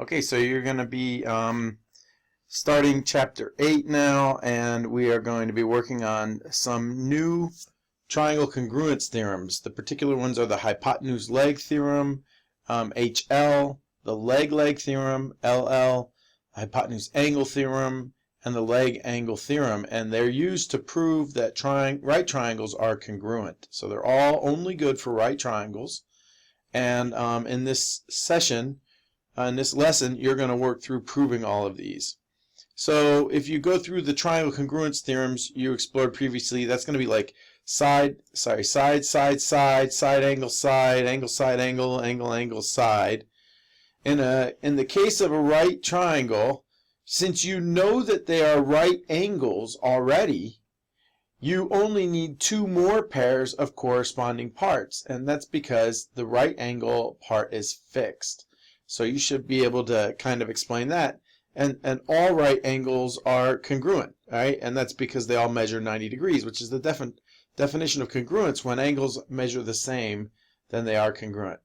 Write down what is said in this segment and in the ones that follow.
Okay, so you're going to be starting chapter 8 now, and we are going to be working on some new triangle congruence theorems. The particular ones are the hypotenuse leg theorem, HL, the leg theorem, LL, hypotenuse angle theorem, and the leg angle theorem. And they're used to prove that right triangles are congruent. So they're all only good for right triangles. And in this session, in this lesson, you're going to work through proving all of these. So if you go through the triangle congruence theorems you explored previously, that's going to be like side, angle, side, angle, side. In the case of a right triangle, since you know that they are right angles already, you only need two more pairs of corresponding parts, and that's because the right angle part is fixed. So you should be able to kind of explain that. And all right angles are congruent, right? And that's because they all measure 90 degrees, which is the definition of congruence. When angles measure the same, then they are congruent.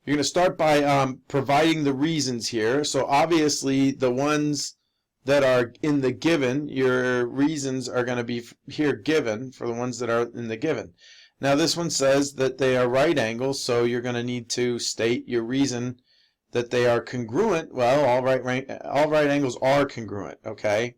You're going to start by providing the reasons here. So obviously the ones that are in the given, your reasons are going to be here given for the ones that are in the given. Now this one says that they are right angles, so you're going to need to state your reason that they are congruent. Well, all right angles are congruent, okay?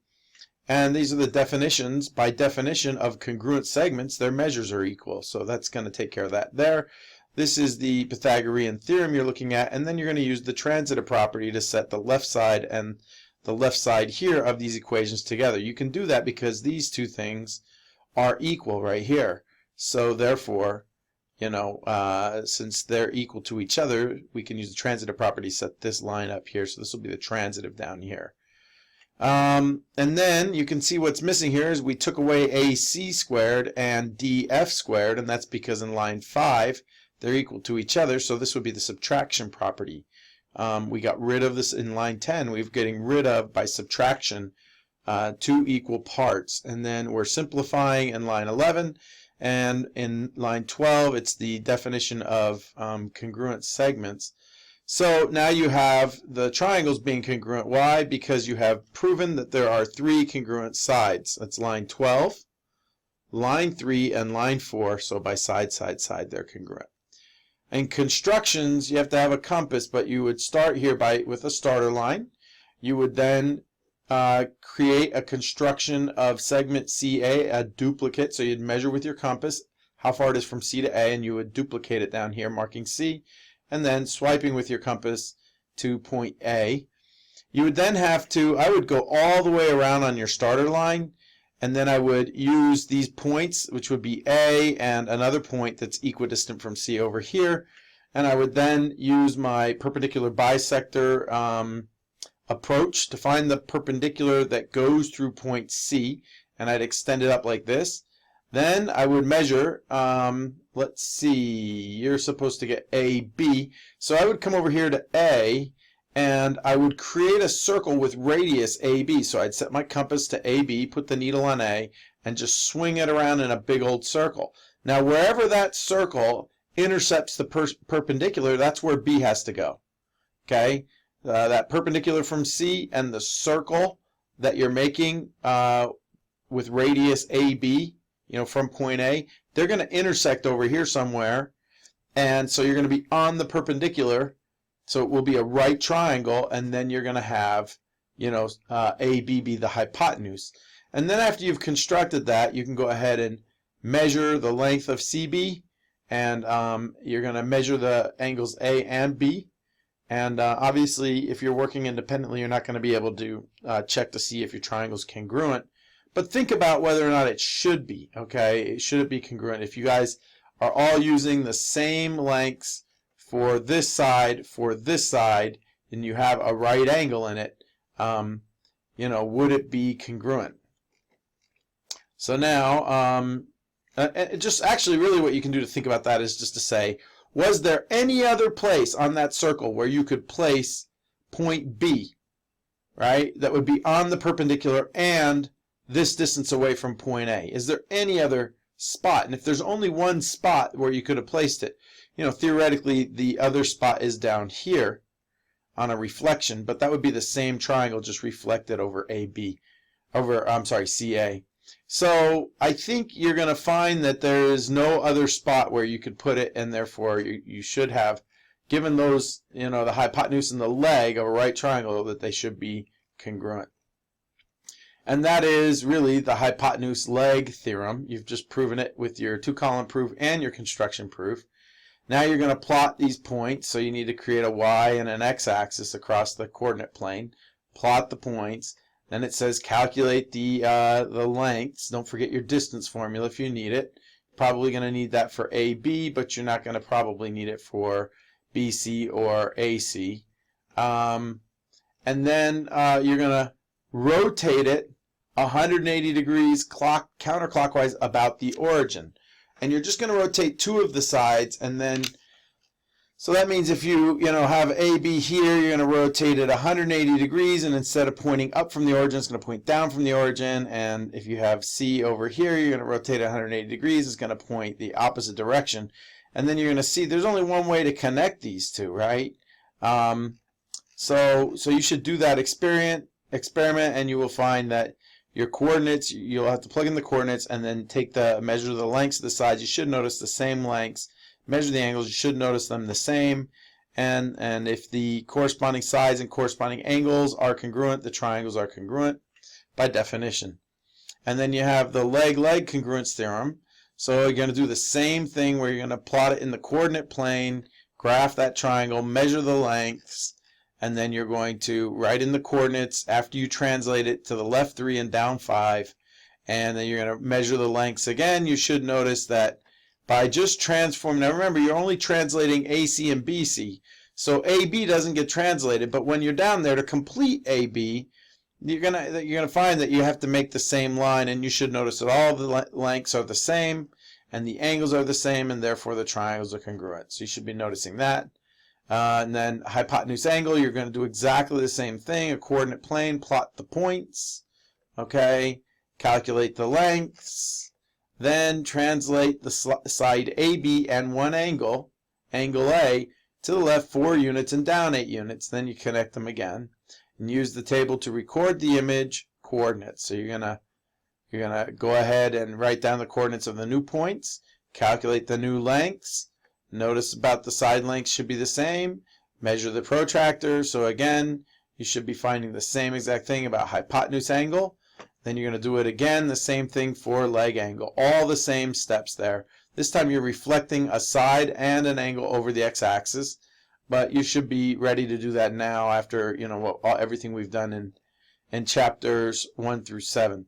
And these are the definitions. By definition of congruent segments, their measures are equal. So that's going to take care of that there. This is the Pythagorean theorem you're looking at, and then you're going to use the transitive property to set the left side and the left side here of these equations together. You can do that because these two things are equal right here. So therefore, you know, since they're equal to each other, we can use the transitive property to set this line up here. So this will be the transitive down here. And then you can see what's missing here is we took away AC squared and DF squared, and that's because in line 5 they're equal to each other. So this would be the subtraction property. We got rid of this in line 10. We're getting rid of, by subtraction, two equal parts. And then we're simplifying in line 11. And in line 12, it's the definition of congruent segments. So now you have the triangles being congruent. Why? Because you have proven that there are three congruent sides. That's line 12, line 3, and line 4. So by side, they're congruent. In constructions, you have to have a compass, but you would start here with a starter line. You would then create a construction of segment CA, a duplicate. So you'd measure with your compass how far it is from C to A, and you would duplicate it down here, marking C, and then swiping with your compass to point A. You would then have to, I would go all the way around on your starter line, and then I would use these points, which would be A and another point that's equidistant from C over here, and I would then use my perpendicular bisector approach to find the perpendicular that goes through point C, and I'd extend it up like this. Then I would measure, let's see, you're supposed to get AB, so I would come over here to A, and I would create a circle with radius AB. So I'd set my compass to AB, put the needle on A, and just swing it around in a big old circle. Now wherever that circle intercepts the perpendicular, that's where B has to go. Okay? That perpendicular from C and the circle that you're making with radius AB, you know, from point A, they're going to intersect over here somewhere, and so you're going to be on the perpendicular. So it will be a right triangle, and then you're going to have, you know, AB be the hypotenuse. And then after you've constructed that, you can go ahead and measure the length of CB, and you're going to measure the angles A and B. And obviously, if you're working independently, you're not going to be able to check to see if your triangle's congruent. But think about whether or not it should be, okay? Should it be congruent? If you guys are all using the same lengths for this side, and you have a right angle in it, you know, would it be congruent? So now, just actually really what you can do to think about that is just to say, was there any other place on that circle where you could place point B, right, that would be on the perpendicular and this distance away from point A? Is there any other spot? And if there's only one spot where you could have placed it, you know, theoretically the other spot is down here. on a reflection, but that would be the same triangle just reflected over AB, CA. So I think you're going to find that there is no other spot where you could put it, and therefore you should have, given those, the hypotenuse and the leg of a right triangle, that they should be congruent. And that is really the hypotenuse leg theorem. You've just proven it with your two-column proof and your construction proof. Now you're going to plot these points, so you need to create a y and an x-axis across the coordinate plane. Plot the points. Then it says calculate the lengths. Don't forget your distance formula if you need it. Probably going to need that for AB, but you're not going to probably need it for BC or AC. And then you're going to rotate it 180 degrees counterclockwise about the origin. And you're just going to rotate two of the sides, and then, so that means if you have AB here, you're going to rotate it 180 degrees, and instead of pointing up from the origin, it's going to point down from the origin. And if you have C over here, you're going to rotate it 180 degrees, it's going to point the opposite direction. And then you're going to see there's only one way to connect these two, right? So you should do that experiment, and you will find that your coordinates, you'll have to plug in the coordinates and then measure the lengths of the sides. You should notice the same lengths. Measure the angles, you should notice them the same. And if the corresponding sides and corresponding angles are congruent, the triangles are congruent by definition. And then you have the leg-leg congruence theorem. So you're going to do the same thing where you're going to plot it in the coordinate plane, graph that triangle, measure the lengths, and then you're going to write in the coordinates after you translate it to the left 3 and down 5, and then you're going to measure the lengths again. You should notice that by just transforming, now remember, you're only translating AC and BC, so AB doesn't get translated, but when you're down there to complete AB, you're gonna find that you have to make the same line, and you should notice that all the lengths are the same, and the angles are the same, and therefore the triangles are congruent. So you should be noticing that. And then hypotenuse angle, you're going to do exactly the same thing. A coordinate plane, plot the points, okay, calculate the lengths, then translate the side AB and one angle, angle A, to the left 4 units and down 8 units. Then you connect them again and use the table to record the image coordinates. So you're gonna go ahead and write down the coordinates of the new points, calculate the new lengths. Notice about the side lengths should be the same. Measure the protractor. So again, you should be finding the same exact thing about hypotenuse angle. Then you're going to do it again, the same thing for leg angle. All the same steps there. This time you're reflecting a side and an angle over the x-axis, but you should be ready to do that now after everything we've done in chapters 1 through 7.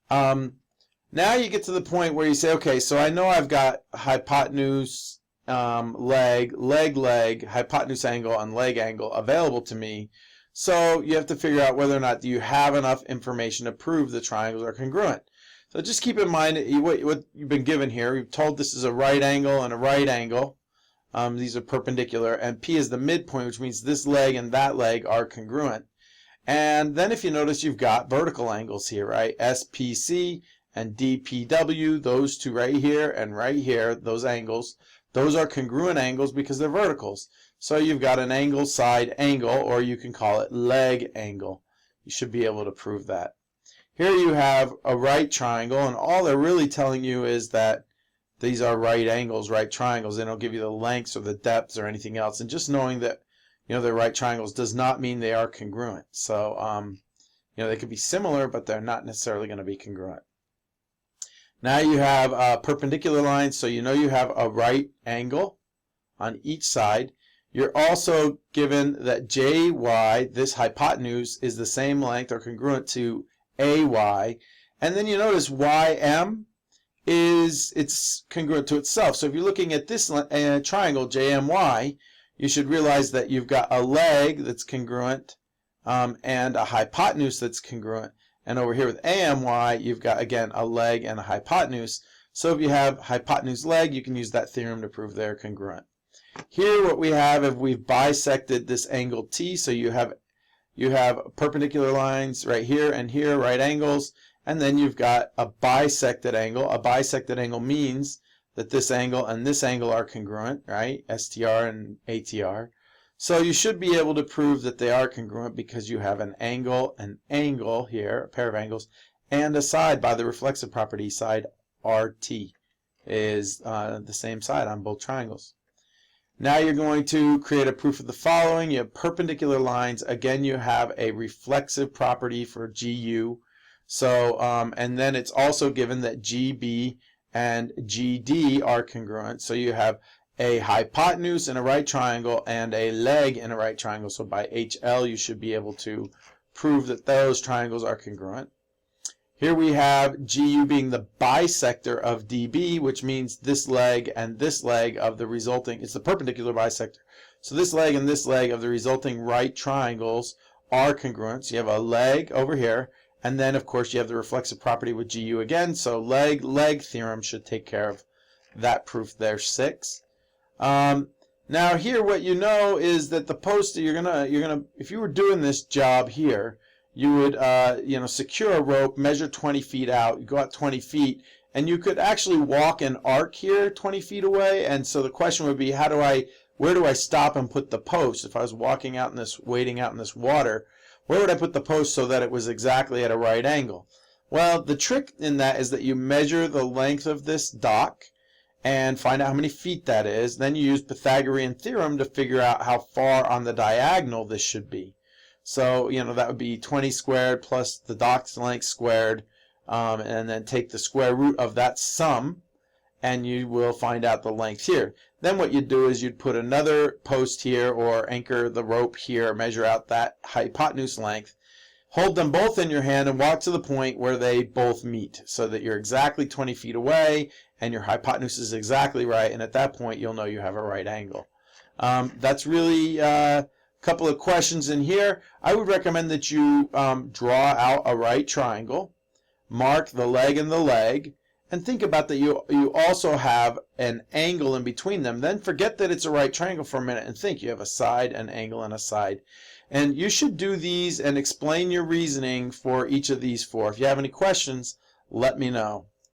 Now you get to the point where you say, okay, so I know I've got hypotenuse, leg, hypotenuse angle, and leg angle available to me. So you have to figure out whether or not you have enough information to prove the triangles are congruent. So just keep in mind what you've been given here. We've told this is a right angle and a right angle. These are perpendicular, and P is the midpoint, which means this leg and that leg are congruent. And then if you notice, you've got vertical angles here, right? SPC and DPW, those two right here and right here, those angles. Those are congruent angles because they're verticals. So you've got an angle side angle, or you can call it leg angle. You should be able to prove that. Here you have a right triangle, and all they're really telling you is that these are right angles, right triangles. They don't give you the lengths or the depths or anything else. And just knowing that they're right triangles does not mean they are congruent. So they could be similar, but they're not necessarily going to be congruent. Now you have perpendicular lines, so you have a right angle on each side. You're also given that JY, this hypotenuse, is the same length or congruent to AY. And then you notice YM it's congruent to itself. So if you're looking at this triangle, JMY, you should realize that you've got a leg that's congruent and a hypotenuse that's congruent. And over here with AMY, you've got, again, a leg and a hypotenuse. So if you have hypotenuse leg, you can use that theorem to prove they're congruent. Here what we have is we've bisected this angle T. So you have perpendicular lines right here and here, right angles. And then you've got a bisected angle. A bisected angle means that this angle and this angle are congruent, right? STR and ATR. So you should be able to prove that they are congruent because you have an angle here, a pair of angles, and a side by the reflexive property, side RT is the same side on both triangles. Now you're going to create a proof of the following. You have perpendicular lines. Again, you have a reflexive property for GU. So, and then it's also given that GB and GD are congruent. So you have a hypotenuse in a right triangle and a leg in a right triangle. So by HL, you should be able to prove that those triangles are congruent. Here we have GU being the bisector of DB, which means this leg and this leg of the resulting, it's the perpendicular bisector. So this leg and this leg of the resulting right triangles are congruent. So you have a leg over here, and then of course you have the reflexive property with GU again. So leg theorem should take care of that proof there, 6. Now here what you know is that the post that you're gonna if you were doing this job here, you would secure a rope, measure 20 feet out, you go out 20 feet, and you could actually walk an arc here 20 feet away. And so the question would be, where do I stop and put the post? If I was wading out in this water, where would I put the post so that it was exactly at a right angle? Well, the trick in that is that you measure the length of this dock and find out how many feet that is. Then you use Pythagorean theorem to figure out how far on the diagonal this should be. So, that would be 20 squared plus the dock's length squared, and then take the square root of that sum, and you will find out the length here. Then what you'd do is you'd put another post here or anchor the rope here, measure out that hypotenuse length, hold them both in your hand and walk to the point where they both meet so that you're exactly 20 feet away and your hypotenuse is exactly right, and at that point you'll know you have a right angle. That's really couple of questions in here. I would recommend that you draw out a right triangle, mark the leg and the leg, and think about that you also have an angle in between them. Then forget that it's a right triangle for a minute and think you have a side, an angle, and a side. And you should do these and explain your reasoning for each of these 4. If you have any questions, let me know.